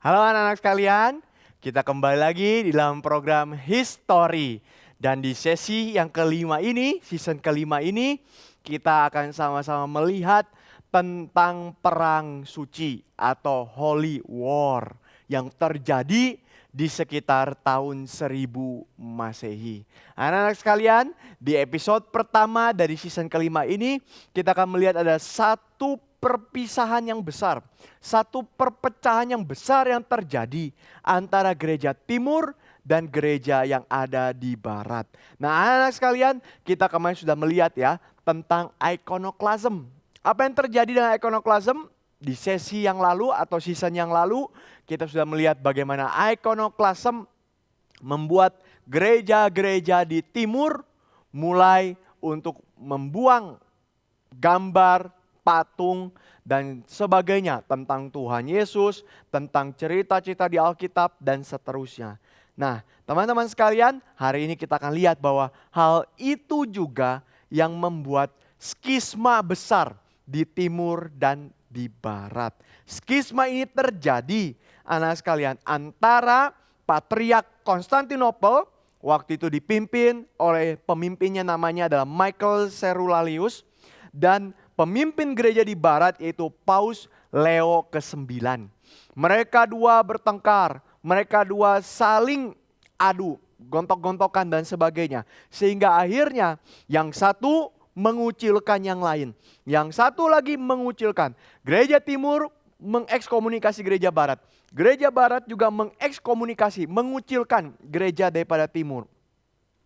Halo anak-anak sekalian, kita kembali lagi di dalam program History. Dan di sesi yang kelima ini, season kelima ini, kita akan sama-sama melihat tentang perang suci atau Holy War yang terjadi di sekitar tahun 1000 Masehi. Anak-anak sekalian, di episode pertama dari season kelima ini, kita akan melihat ada satu perpisahan yang besar, satu perpecahan yang besar yang terjadi antara gereja timur dan gereja yang ada di barat. Nah, anak-anak sekalian, kita kemarin sudah melihat ya tentang iconoclasm. Apa yang terjadi dengan iconoclasm? Di sesi yang lalu atau season yang lalu, kita sudah melihat bagaimana iconoclasm membuat gereja-gereja di timur mulai untuk membuang gambar, patung, dan sebagainya tentang Tuhan Yesus, tentang cerita-cerita di Alkitab, dan seterusnya. Nah, teman-teman sekalian, hari ini kita akan lihat bahwa hal itu juga yang membuat skisma besar di timur dan di barat. Skisma ini terjadi, anak sekalian, antara Patriark Konstantinopel, waktu itu dipimpin oleh pemimpinnya namanya adalah Michael Cerulalius, dan pemimpin gereja di barat yaitu Paus Leo ke-9. Mereka dua bertengkar, mereka dua saling adu, gontok-gontokan dan sebagainya. Sehingga akhirnya yang satu mengucilkan yang lain. Yang satu lagi mengucilkan. Gereja timur mengekskomunikasi gereja barat. Gereja barat juga mengekskomunikasi, mengucilkan gereja daripada timur.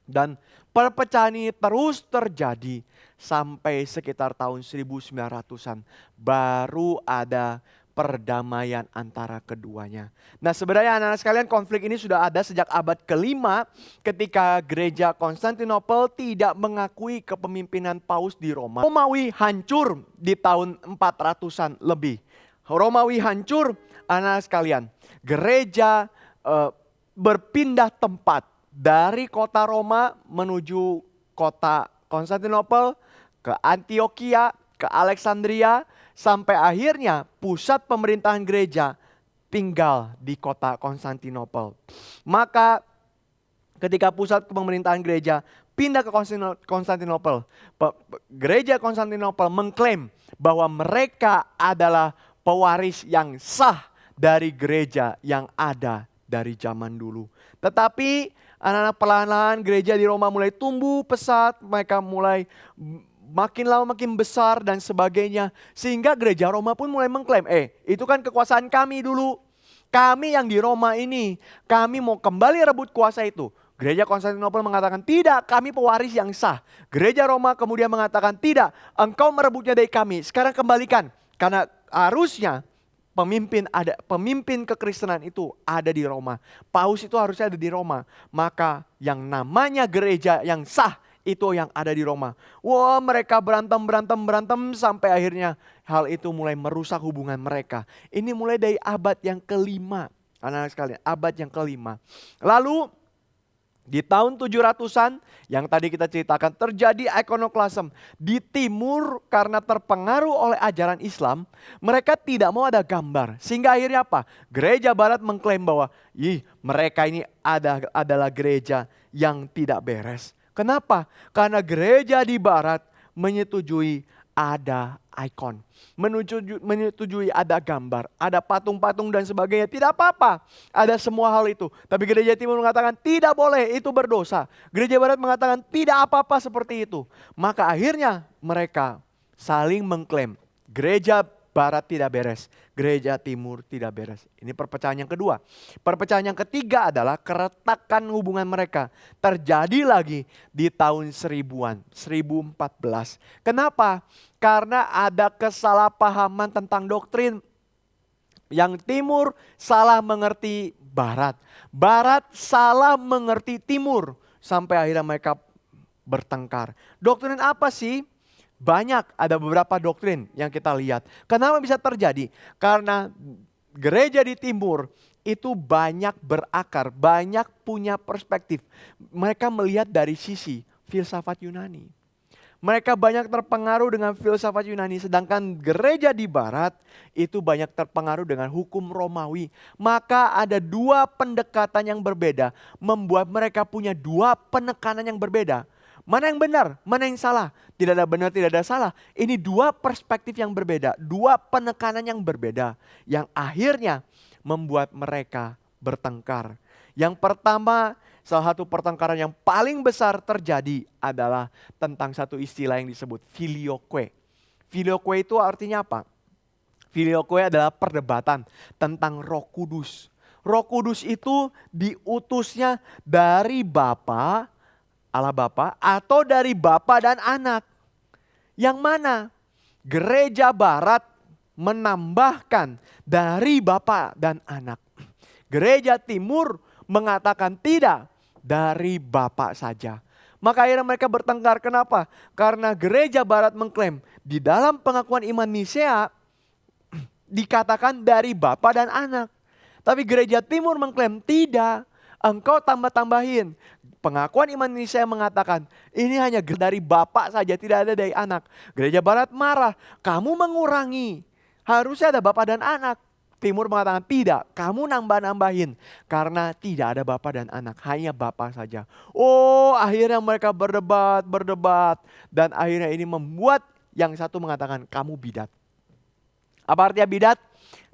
Dan perpecahan ini terus terjadi sampai sekitar tahun 1900-an. Baru ada perdamaian antara keduanya. Nah, sebenarnya anak-anak sekalian, konflik ini sudah ada sejak abad ke-5 ketika gereja Konstantinopel tidak mengakui kepemimpinan Paus di Roma. Romawi hancur di tahun 400-an lebih. Romawi hancur, anak-anak sekalian. Gereja berpindah tempat dari kota Roma menuju kota Konstantinopel, ke Antioquia, ke Alexandria, sampai akhirnya pusat pemerintahan gereja tinggal di kota Konstantinopel. Maka ketika pusat pemerintahan gereja pindah ke Konstantinopel, gereja Konstantinopel mengklaim bahwa mereka adalah pewaris yang sah dari gereja yang ada dari zaman dulu. Tetapi anak-anak perlahan-lahan gereja di Roma mulai tumbuh pesat, mereka mulai makin lama makin besar dan sebagainya. Sehingga gereja Roma pun mulai mengklaim, itu kan kekuasaan kami dulu. Kami yang di Roma ini, kami mau kembali rebut kuasa itu. Gereja Konstantinopel mengatakan tidak, kami pewaris yang sah. Gereja Roma kemudian mengatakan tidak, engkau merebutnya dari kami, sekarang kembalikan. Karena harusnya pemimpin kekristenan itu ada di Roma. Paus itu harusnya ada di Roma. Maka yang namanya gereja yang sah itu yang ada di Roma. Wah, mereka berantem sampai akhirnya hal itu mulai merusak hubungan mereka. Ini mulai dari abad yang kelima. Anak-anak sekalian, abad yang kelima. Lalu di tahun 700-an yang tadi kita ceritakan terjadi iconoclasm. Di timur karena terpengaruh oleh ajaran Islam, mereka tidak mau ada gambar. Sehingga akhirnya apa? Gereja barat mengklaim bahwa mereka ini adalah gereja yang tidak beres. Kenapa? Karena gereja di barat menyetujui ada ikon, menyetujui ada gambar, ada patung-patung dan sebagainya. Tidak apa-apa, ada semua hal itu. Tapi gereja timur mengatakan tidak boleh, itu berdosa. Gereja barat mengatakan tidak apa-apa seperti itu. Maka akhirnya mereka saling mengklaim gereja barat tidak beres, gereja timur tidak beres. Ini perpecahan yang kedua. Perpecahan yang ketiga adalah keretakan hubungan mereka. Terjadi lagi di tahun 1000-an, 1014. Kenapa? Karena ada kesalahpahaman tentang doktrin. Yang timur salah mengerti barat. Barat salah mengerti timur. Sampai akhirnya mereka bertengkar. Doktrin apa sih? Banyak, ada beberapa doktrin yang kita lihat. Kenapa bisa terjadi? Karena gereja di timur itu banyak berakar, banyak punya perspektif. Mereka melihat dari sisi filsafat Yunani. Mereka banyak terpengaruh dengan filsafat Yunani, sedangkan gereja di barat itu banyak terpengaruh dengan hukum Romawi. Maka ada dua pendekatan yang berbeda, membuat mereka punya dua penekanan yang berbeda. Mana yang benar, mana yang salah? Tidak ada benar, tidak ada salah. Ini dua perspektif yang berbeda, dua penekanan yang berbeda, yang akhirnya membuat mereka bertengkar. Yang pertama, salah satu pertengkaran yang paling besar terjadi adalah tentang satu istilah yang disebut filioque. Filioque itu artinya apa? Filioque adalah perdebatan tentang Roh Kudus. Roh Kudus itu diutusnya dari Bapa, Allah Bapa, atau dari Bapa dan Anak. Yang mana gereja barat menambahkan dari Bapa dan Anak. Gereja timur mengatakan tidak, dari Bapa saja. Maka akhirnya mereka bertengkar. Kenapa? Karena gereja barat mengklaim di dalam pengakuan iman Nisea dikatakan dari Bapa dan Anak. Tapi gereja timur mengklaim tidak, engkau tambah-tambahin. Pengakuan iman Nisea mengatakan ini hanya dari Bapa saja, tidak ada dari Anak. Gereja barat marah, kamu mengurangi. Harusnya ada Bapa dan Anak. Timur mengatakan tidak, kamu nambah-nambahin. Karena tidak ada Bapa dan Anak, hanya Bapa saja. Oh, akhirnya mereka berdebat. Dan akhirnya ini membuat yang satu mengatakan kamu bidat. Apa artinya bidat?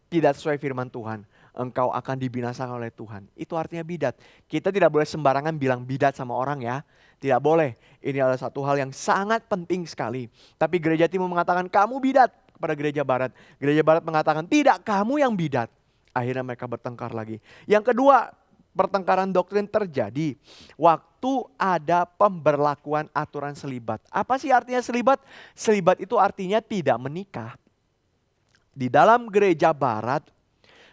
Tidak sesuai firman Tuhan. Engkau akan dibinasakan oleh Tuhan. Itu artinya bidat. Kita tidak boleh sembarangan bilang bidat sama orang ya. Tidak boleh. Ini adalah satu hal yang sangat penting sekali. Tapi gereja timur mengatakan kamu bidat kepada gereja barat. Gereja barat mengatakan tidak, kamu yang bidat. Akhirnya mereka bertengkar lagi. Yang kedua, pertengkaran doktrin terjadi waktu ada pemberlakuan aturan selibat. Apa sih artinya selibat? Selibat itu artinya tidak menikah. Di dalam gereja barat,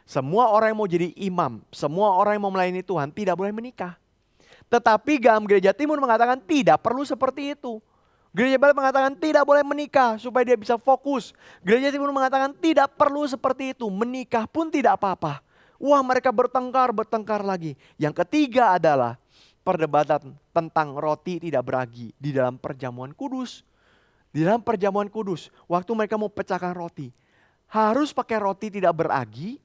semua orang yang mau jadi imam, semua orang yang mau melayani Tuhan tidak boleh menikah. Tetapi dalam gereja timur mengatakan tidak perlu seperti itu. Gereja barat mengatakan tidak boleh menikah supaya dia bisa fokus. Gereja timur mengatakan tidak perlu seperti itu, menikah pun tidak apa-apa. Wah, mereka bertengkar lagi. Yang ketiga adalah perdebatan tentang roti tidak beragi di dalam perjamuan kudus. Di dalam perjamuan kudus, waktu mereka mau pecahkan roti, harus pakai roti tidak beragi.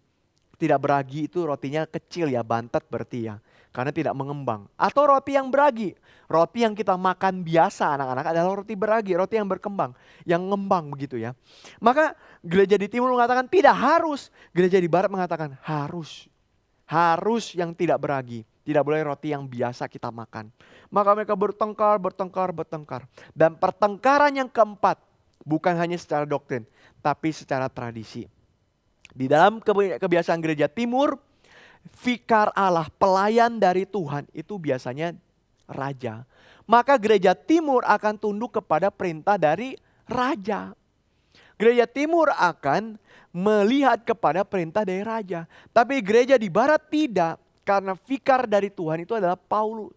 Tidak beragi itu rotinya kecil ya, bantet berarti ya. Karena tidak mengembang. Atau roti yang beragi. Roti yang kita makan biasa anak-anak adalah roti beragi. Roti yang berkembang. Yang ngembang begitu ya. Maka gereja di timur mengatakan tidak harus. Gereja di barat mengatakan harus. Harus yang tidak beragi. Tidak boleh roti yang biasa kita makan. Maka mereka bertengkar. Dan pertengkaran yang keempat. Bukan hanya secara doktrin. Tapi secara tradisi. Di dalam kebiasaan gereja timur, vikar Allah, pelayan dari Tuhan itu biasanya raja. Maka gereja timur akan tunduk kepada perintah dari raja. Gereja timur akan melihat kepada perintah dari raja. Tapi gereja di barat tidak, karena vikar dari Tuhan itu adalah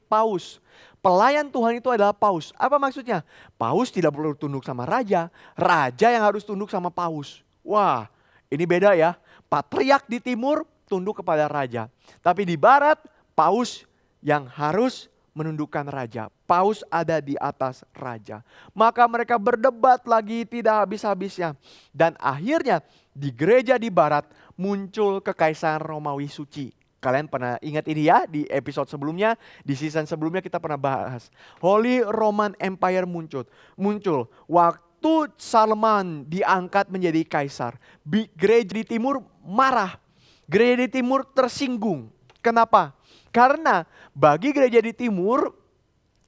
paus. Pelayan Tuhan itu adalah paus. Apa maksudnya? Paus tidak perlu tunduk sama raja, raja yang harus tunduk sama paus. Wah, ini beda ya. Patriark di timur tunduk kepada raja. Tapi di barat, paus yang harus menundukkan raja. Paus ada di atas raja. Maka mereka berdebat lagi tidak habis-habisnya. Dan akhirnya di gereja di barat muncul kekaisaran Romawi suci. Kalian pernah ingat ini ya, di episode sebelumnya, di season sebelumnya kita pernah bahas. Holy Roman Empire muncul. Waktu Salman diangkat menjadi kaisar, gereja di timur marah. Gereja di timur tersinggung. Kenapa? Karena bagi gereja di timur,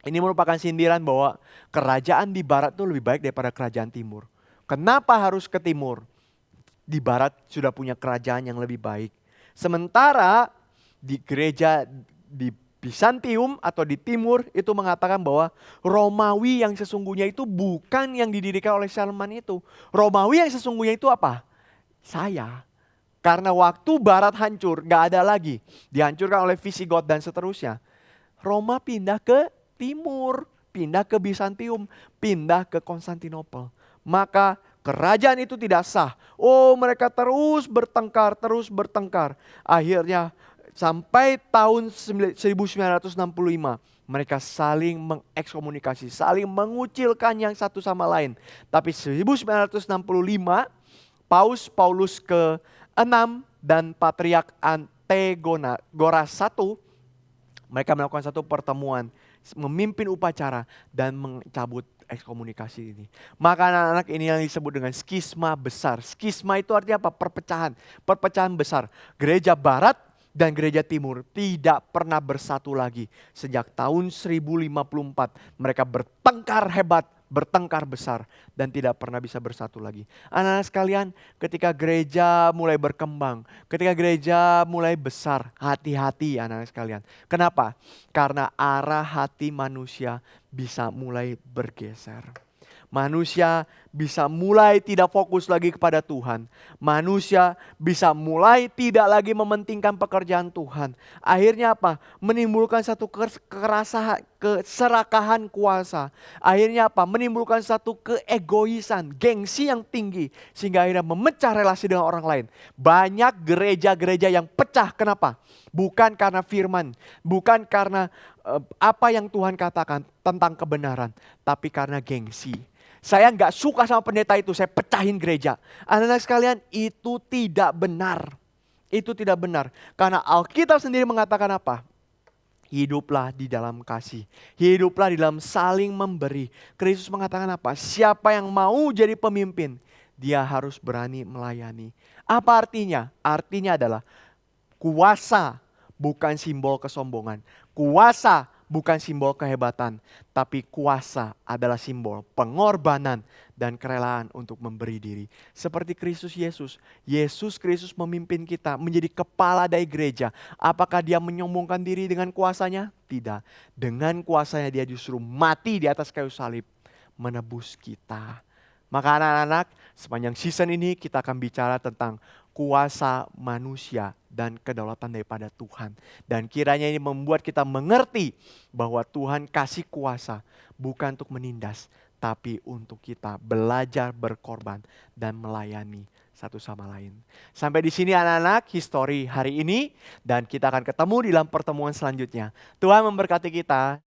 ini merupakan sindiran bahwa kerajaan di barat itu lebih baik daripada kerajaan timur. Kenapa harus ke timur? Di barat sudah punya kerajaan yang lebih baik. Sementara di gereja di Bizantium atau di timur itu mengatakan bahwa Romawi yang sesungguhnya itu bukan yang didirikan oleh Salman itu. Romawi yang sesungguhnya itu apa? Saya. Karena waktu barat hancur, gak ada lagi. Dihancurkan oleh Visigot dan seterusnya. Roma pindah ke timur, pindah ke Bizantium, pindah ke Konstantinopel. Maka kerajaan itu tidak sah. Oh, mereka terus bertengkar. Akhirnya sampai tahun 1965 mereka saling mengekskomunikasi, saling mengucilkan yang satu sama lain. Tapi 1965 Paulus ke-6 dan Patriark Antigoras I, mereka melakukan satu pertemuan, memimpin upacara dan mencabut ekskomunikasi ini. Maka anak-anak ini yang disebut dengan skisma besar. Skisma itu artinya apa? Perpecahan. Perpecahan besar. Gereja Barat dan gereja Timur tidak pernah bersatu lagi. Sejak tahun 1054 mereka bertengkar hebat, bertengkar besar dan tidak pernah bisa bersatu lagi. Anak-anak sekalian, ketika gereja mulai berkembang, ketika gereja mulai besar, hati-hati anak-anak sekalian. Kenapa? Karena arah hati manusia bisa mulai bergeser. Manusia bisa mulai tidak fokus lagi kepada Tuhan. Manusia bisa mulai tidak lagi mementingkan pekerjaan Tuhan. Akhirnya apa? Menimbulkan satu keserakahan kuasa. Akhirnya apa? Menimbulkan satu keegoisan, gengsi yang tinggi. Sehingga akhirnya memecah relasi dengan orang lain. Banyak gereja-gereja yang pecah. Kenapa? Bukan karena firman. Bukan karena apa yang Tuhan katakan tentang kebenaran. Tapi karena gengsi. Saya nggak suka sama pendeta itu, saya pecahin gereja. Anak-anak sekalian, itu tidak benar. Itu tidak benar. Karena Alkitab sendiri mengatakan apa? Hiduplah di dalam kasih. Hiduplah di dalam saling memberi. Kristus mengatakan apa? Siapa yang mau jadi pemimpin, dia harus berani melayani. Apa artinya? Artinya adalah kuasa bukan simbol kesombongan. Kuasa bukan simbol kehebatan, tapi kuasa adalah simbol pengorbanan dan kerelaan untuk memberi diri. Seperti Kristus Yesus. Yesus Kristus memimpin kita menjadi kepala dari gereja. Apakah dia menyombongkan diri dengan kuasanya? Tidak. Dengan kuasanya dia justru mati di atas kayu salib, menebus kita. Maka anak-anak, sepanjang season ini kita akan bicara tentang kuasa manusia dan kedaulatan daripada Tuhan. Dan kiranya ini membuat kita mengerti bahwa Tuhan kasih kuasa bukan untuk menindas, tapi untuk kita belajar berkorban dan melayani satu sama lain. Sampai di sini anak-anak, histori hari ini, dan kita akan ketemu di dalam pertemuan selanjutnya. Tuhan memberkati kita.